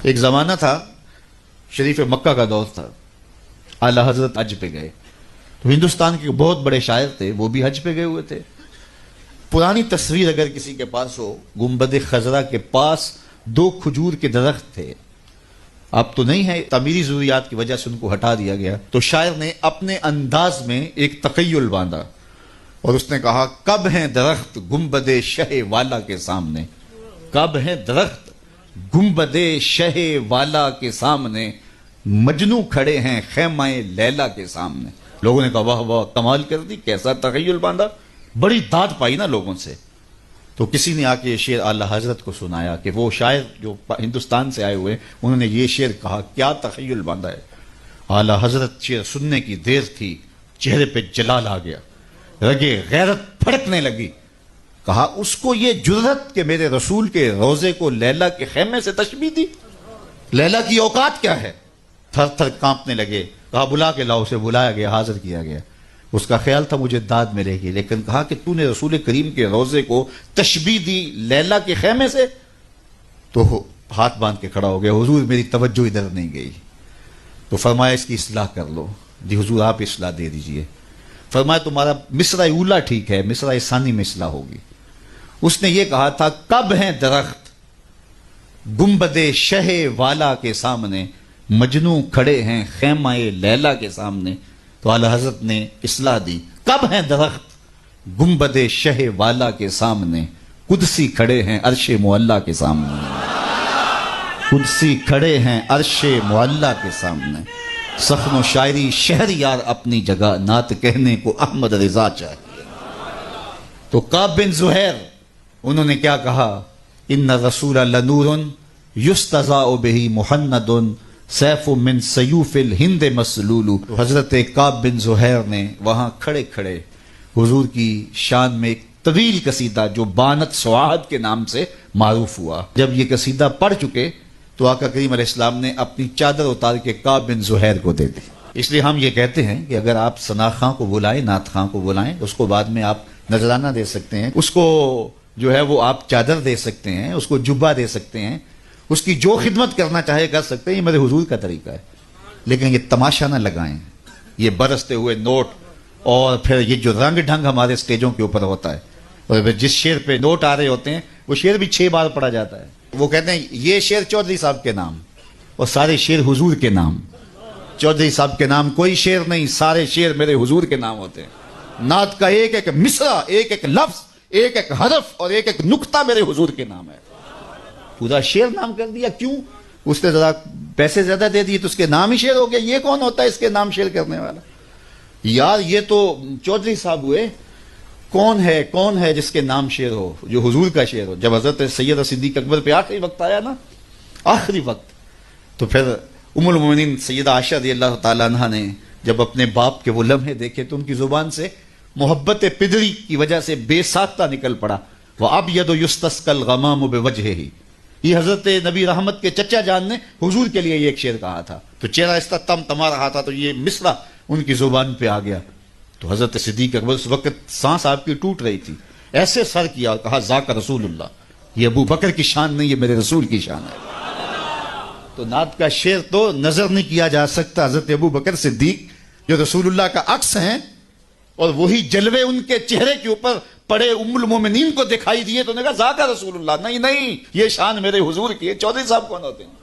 ایک زمانہ تھا، شریف مکہ کا دور تھا، اعلی حضرت حج پہ گئے تو ہندوستان کے بہت بڑے شاعر تھے، وہ بھی حج پہ گئے ہوئے تھے۔ پرانی تصویر اگر کسی کے پاس ہو، گنبد خضرا کے پاس 2 کھجور کے درخت تھے، اب تو نہیں ہے، تعمیری ضروریات کی وجہ سے ان کو ہٹا دیا گیا، تو شاعر نے اپنے انداز میں ایک تخیل باندھا اور اس نے کہا، کب ہیں درخت گنبد شہ والا کے سامنے، کب ہیں درخت گنبد شہ والا کے سامنے، مجنو کھڑے ہیں خیمہ لیلا کے سامنے۔ لوگوں نے کہا واہ واہ، کمال کر دی، کیسا تخیل باندھا، بڑی داد پائی نا لوگوں سے۔ تو کسی نے آ کے یہ شعر اعلی حضرت کو سنایا کہ وہ شاعر جو ہندوستان سے آئے ہوئے انہوں نے یہ شعر کہا، کیا تخیل باندھا ہے۔ اعلی حضرت شعر سننے کی دیر تھی، چہرے پہ جلال آ گیا، رگے غیرت پھڑکنے لگی۔ کہا، اس کو یہ جرأت کہ میرے رسول کے روزے کو لیلا کے خیمے سے تشبیہ دی، لیلا کی اوقات کیا ہے؟ تھر تھر کانپنے لگے۔ کہا، بلا کے لاؤ، اسے بلایا گیا، حاضر کیا گیا۔ اس کا خیال تھا مجھے داد ملے گی، لیکن کہا کہ تو نے رسول کریم کے روزے کو تشبیہ دی لیلا کے خیمے سے، تو ہاتھ باندھ کے کھڑا ہو گیا، حضور میری توجہ ادھر نہیں گئی۔ تو فرمایا اس کی اصلاح کر لو۔ جی حضور آپ اصلاح دے دیجئے۔ فرمایا تمہارا مصرع اولا ٹھیک ہے، مصرع ثانی میں اصلاح ہوگی۔ اس نے یہ کہا تھا، کب ہیں درخت گنبد شہ والا کے سامنے، مجنو کھڑے ہیں خیمہ لیلا کے سامنے۔ تو اعلی حضرت نے اصلاح دی، کب ہیں درخت گنبد شہ والا کے سامنے، قدسی کھڑے ہیں عرش معلا کے سامنے، قدسی کھڑے ہیں عرش معلا کے سامنے۔ سخن و شاعری شہر یار اپنی جگہ، نعت کہنے کو احمد رضا چاہیے۔ تو کعب بن زہیر انہوں نے کیا کہا، ان رسول لنور یستضاء بہ محند سیف من سیوف الہند مسلول۔ حضرت کعب بن زہیر نے وہاں کھڑے کھڑے حضور کی شان میں ایک طویل قصیدہ جو بانت سعاد کے نام سے معروف ہوا۔ جب یہ قصیدہ پڑھ چکے تو آقا کریم علیہ السلام نے اپنی چادر اتار کے کعب بن زہیر کو دے دی۔ اس لیے ہم یہ کہتے ہیں کہ اگر آپ ثنا خاں کو بلائیں، نعت خاں کو بلائیں، اس کو بعد میں آپ نذرانہ دے سکتے ہیں، اس کو جو ہے وہ آپ چادر دے سکتے ہیں، اس کو جبہ دے سکتے ہیں، اس کی جو خدمت کرنا چاہے کر سکتے ہیں۔ یہ میرے حضور کا طریقہ ہے، لیکن یہ تماشا نہ لگائیں، یہ برستے ہوئے نوٹ اور پھر یہ جو رنگ ڈھنگ ہمارے سٹیجوں کے اوپر ہوتا ہے، اور جس شعر پہ نوٹ آ رہے ہوتے ہیں وہ شعر بھی 6 بار پڑھا جاتا ہے۔ وہ کہتے ہیں یہ شعر چودھری صاحب کے نام اور سارے شعر حضور کے نام، چودھری صاحب کے نام کوئی شعر نہیں، سارے شعر میرے حضور کے نام ہوتے ہیں۔ نعت کا ایک ایک مصرع، ایک ایک لفظ، ایک ایک حرف اور ایک ایک نقطہ میرے حضور کے نام ہے۔ پورا شعر نام کر دیا، کیوں؟ اس نے ذرا پیسے زیادہ دے دیے تو اس کے نام ہی شعر ہو گیا۔ یہ کون ہوتا ہے اس کے نام شعر کرنے والا؟ یار یہ تو چودھری صاحب ہوئے، کون ہے جس کے نام شعر ہو، جو حضور کا شعر ہو؟ جب حضرت سید صدیق اکبر پہ آخری وقت آیا نا، آخری وقت، تو پھر ام المومنین سیدہ عائشہ رضی اللہ تعالیٰ عنہا نے جب اپنے باپ کے وہ لمحے دیکھے تو ان کی زبان سے محبت پدری کی وجہ سے بے ساختہ نکل پڑا، وَأَبْيَضُ يُسْتَسْقَى الْغَمَامُ بِوَجْهِهِ۔ یہ حضرت نبی رحمت کے چچا جان نے حضور کے لیے یہ ایک شعر کہا تھا، تو چہرہ اس طرح تما رہا تھا، تو یہ مصرع ان کی زبان پہ آ گیا۔ تو حضرت صدیق اکبر اس وقت سانس آپ کی ٹوٹ رہی تھی، ایسے سر کیا اور کہا، ذاک رسول اللہ، یہ ابو بکر کی شان نہیں، یہ میرے رسول کی شان ہے۔ تو نعت کا شعر تو نظر نہیں کیا جا سکتا، حضرت ابو بکر صدیق جو رسول اللہ کا عکس ہیں اور وہی جلوے ان کے چہرے کے اوپر پڑے ام المومنین کو دکھائی دیے، تو نے کہا ذاک رسول اللہ، نہیں یہ شان میرے حضور کی ہے۔ چودھری صاحب کون ہوتے ہیں؟